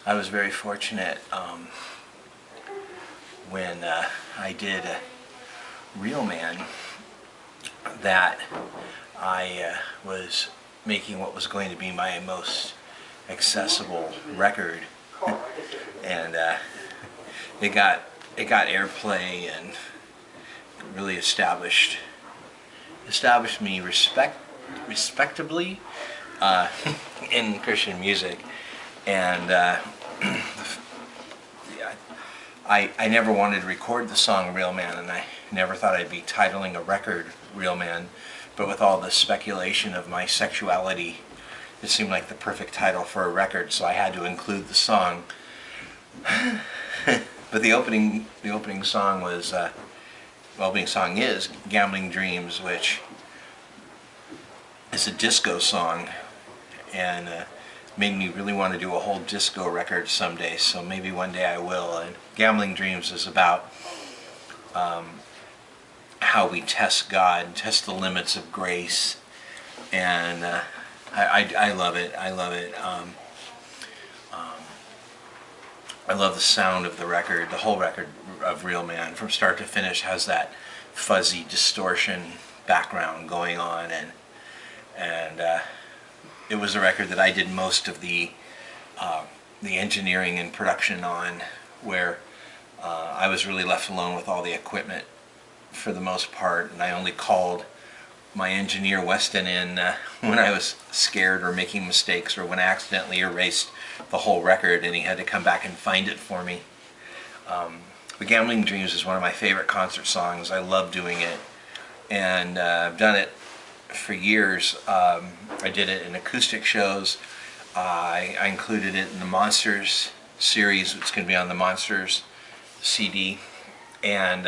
I was very fortunate when I did Real Man that I was making what was going to be my most accessible record, and it got airplay and really established me respectably in Christian music. And I never wanted to record the song Real Man, and I never thought I'd be titling a record Real Man, but with all the speculation of my sexuality, it seemed like the perfect title for a record, so I had to include the song. But the opening song was opening song is Gambling Dreams, which is a disco song, and made me really want to do a whole disco record someday, so maybe one day I will. And Gambling Dreams is about how we test God, test the limits of grace, and I love it. I love it. I love the sound of the record. The whole record of Real Man, from start to finish, has that fuzzy distortion background going on, and it was a record that I did most of the engineering and production on, where I was really left alone with all the equipment for the most part, and I only called my engineer Weston in when I was scared or making mistakes, or when I accidentally erased the whole record and he had to come back and find it for me. The Gambling Dreams is one of my favorite concert songs. I love doing it, and I've done it for years. I did it in acoustic shows. I included it in the Monsters series. It's going to be on the Monsters CD, and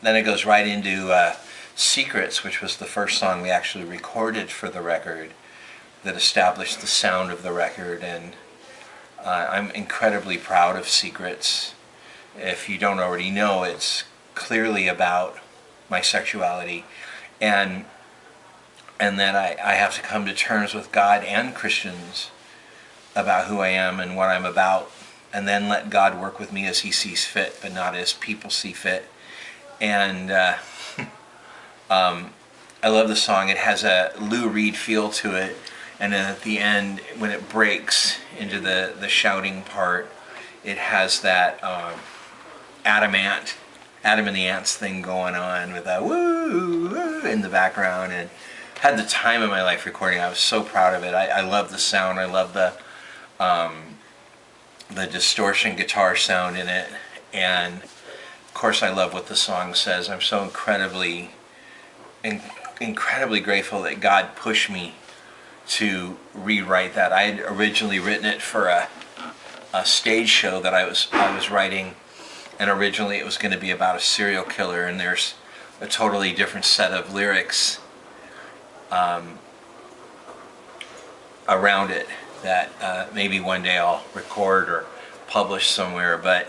then it goes right into Secrets, which was the first song we actually recorded for the record that established the sound of the record. And I'm incredibly proud of Secrets. If you don't already know, it's clearly about my sexuality, and that I have to come to terms with God and Christians about who I am and what I'm about, and then let God work with me as He sees fit, but not as people see fit. And I love the song. It has a Lou Reed feel to it, and then at the end, when it breaks into the shouting part, it has that Adam and the Ants thing going on with that woo, woo in the background, and had the time of my life recording. I was so proud of it. I love the sound. I love the distortion guitar sound in it, and of course I love what the song says. I'm so incredibly grateful that God pushed me to rewrite that. I had originally written it for a stage show that I was writing, and originally it was going to be about a serial killer, and there's a totally different set of lyrics around it that maybe one day I'll record or publish somewhere. But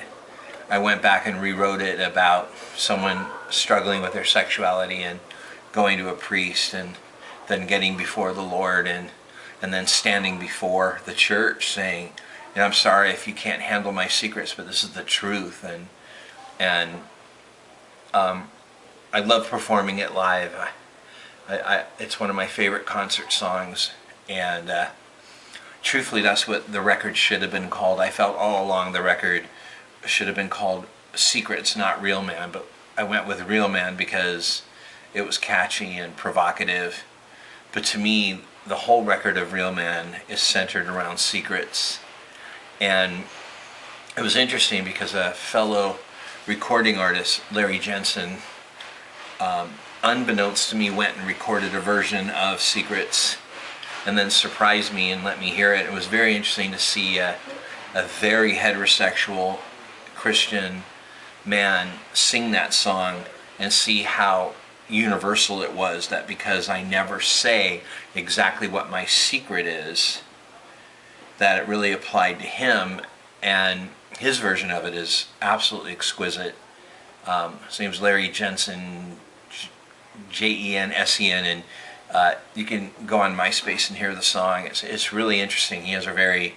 I went back and rewrote it about someone struggling with their sexuality and going to a priest, and then getting before the Lord, and then standing before the church saying, I'm sorry if you can't handle my secrets, but this is the truth. And I love performing it live. It's one of my favorite concert songs, and truthfully, that's what the record should have been called. I felt all along the record should have been called Secrets, not Real Man, but I went with Real Man because it was catchy and provocative. But to me, the whole record of Real Man is centered around secrets. And it was interesting because a fellow recording artist, Larry Jensen, unbeknownst to me, went and recorded a version of Secrets and then surprised me and let me hear it. It was very interesting to see a very heterosexual Christian man sing that song, and see how universal it was, that because I never say exactly what my secret is, that it really applied to him, and his version of it is absolutely exquisite. His name's Larry Jensen, Jensen, and You can go on MySpace and hear the song. It's really interesting. He has a very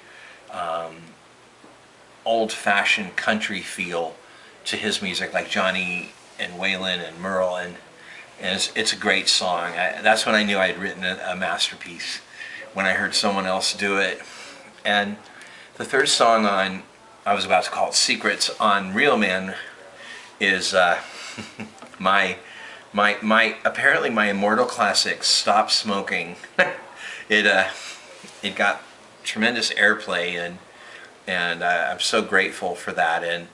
old-fashioned country feel to his music, like Johnny and Waylon and Merle, and it's a great song. That's when I knew I had written a masterpiece, when I heard someone else do it. And the third song on, I was about to call it Secrets, on Real Man is my apparently my immortal classic, Stop Smoking. It got tremendous airplay, and I'm so grateful for that. And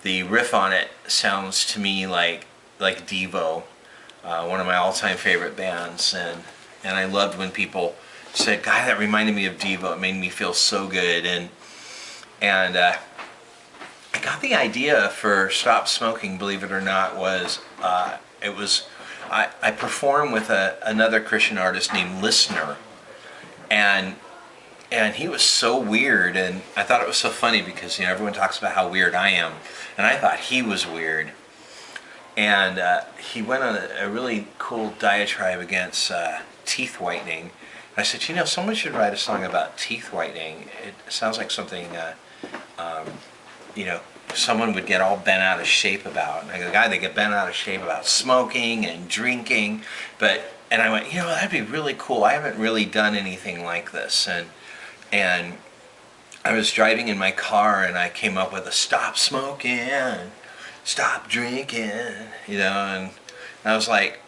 the riff on it sounds to me like Devo, one of my all-time favorite bands, and I loved when people said, "God, that reminded me of Devo." It made me feel so good, and I got the idea for Stop Smoking, believe it or not, was I performed with another Christian artist named Listener, and he was so weird, and I thought it was so funny because, you know, everyone talks about how weird I am, and I thought he was weird. And he went on a really cool diatribe against teeth whitening. I said, you know, someone should write a song about teeth whitening. It sounds like something, you know, someone would get all bent out of shape about. And I go, God, they get bent out of shape about smoking and drinking. And I went, you know, that'd be really cool. I haven't really done anything like this. And I was driving in my car, and I came up with a stop smoking, stop drinking, you know, and I was like,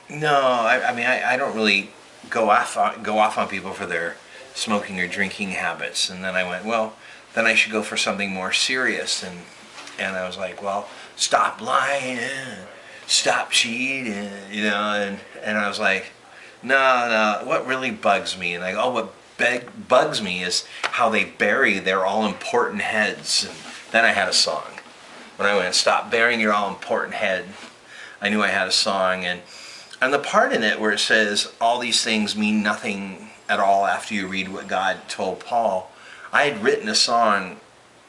no, I mean, I don't really go off on people for their smoking or drinking habits. And then I went, well, then I should go for something more serious, and I was like, well, stop lying, stop cheating, you know, and I was like, no, what really bugs me, and I go, oh, what bugs me is how they bury their all-important heads. And then I had a song. When I went, stop burying your all-important head, I knew I had a song. And the part in it where it says all these things mean nothing at all after you read what God told Paul, I had written a song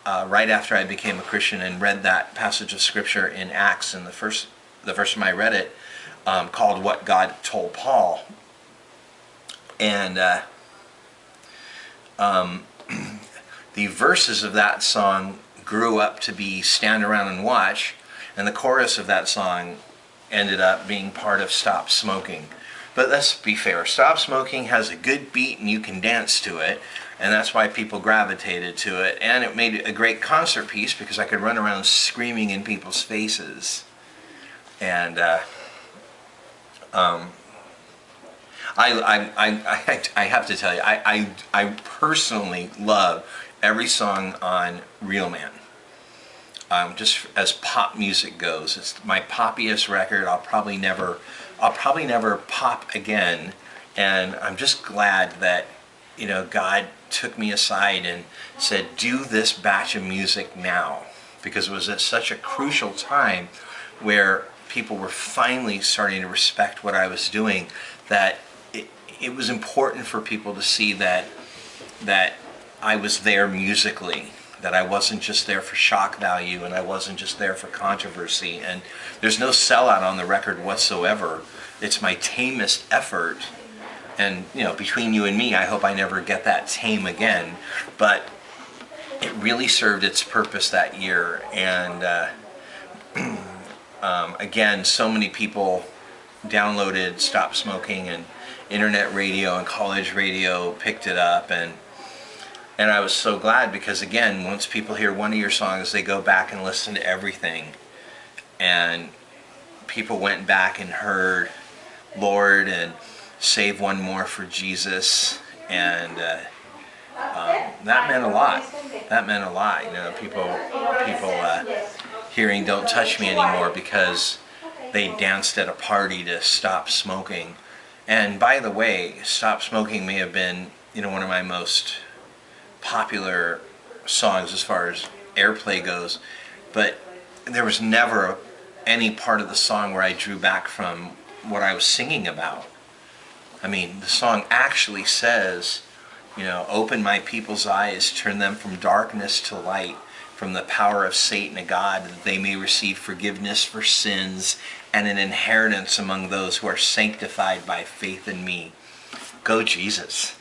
right after I became a Christian and read that passage of scripture in Acts, and the first time I read it, called What God Told Paul. And the verses of that song grew up to be Stand Around and Watch, and the chorus of that song ended up being part of Stop Smoking. But let's be fair, Stop Smoking has a good beat and you can dance to it, and that's why people gravitated to it, and it made a great concert piece because I could run around screaming in people's faces. And I have to tell you, I personally love every song on Real Man. Just as pop music goes, it's my poppiest record. I'll probably never pop again, and I'm just glad that, you know, God took me aside and said, do this batch of music now, because it was at such a crucial time where people were finally starting to respect what I was doing, that it was important for people to see that I was there musically, that I wasn't just there for shock value, and I wasn't just there for controversy. And there's no sellout on the record whatsoever. It's my tamest effort. And, you know, between you and me, I hope I never get that tame again. But it really served its purpose that year. And again, so many people downloaded Stop Smoking, and internet radio and college radio picked it up, and I was so glad, because again, once people hear one of your songs, they go back and listen to everything. And people went back and heard Lord and Save One More for Jesus, and that meant a lot. That meant a lot. You know, people hearing Don't Touch Me Anymore because they danced at a party to Stop Smoking. And by the way, Stop Smoking may have been, you know, one of my most popular songs as far as airplay goes, but there was never any part of the song where I drew back from what I was singing about. I mean, the song actually says, you know, open my people's eyes, turn them from darkness to light, from the power of Satan to God, that they may receive forgiveness for sins and an inheritance among those who are sanctified by faith in me. Go Jesus.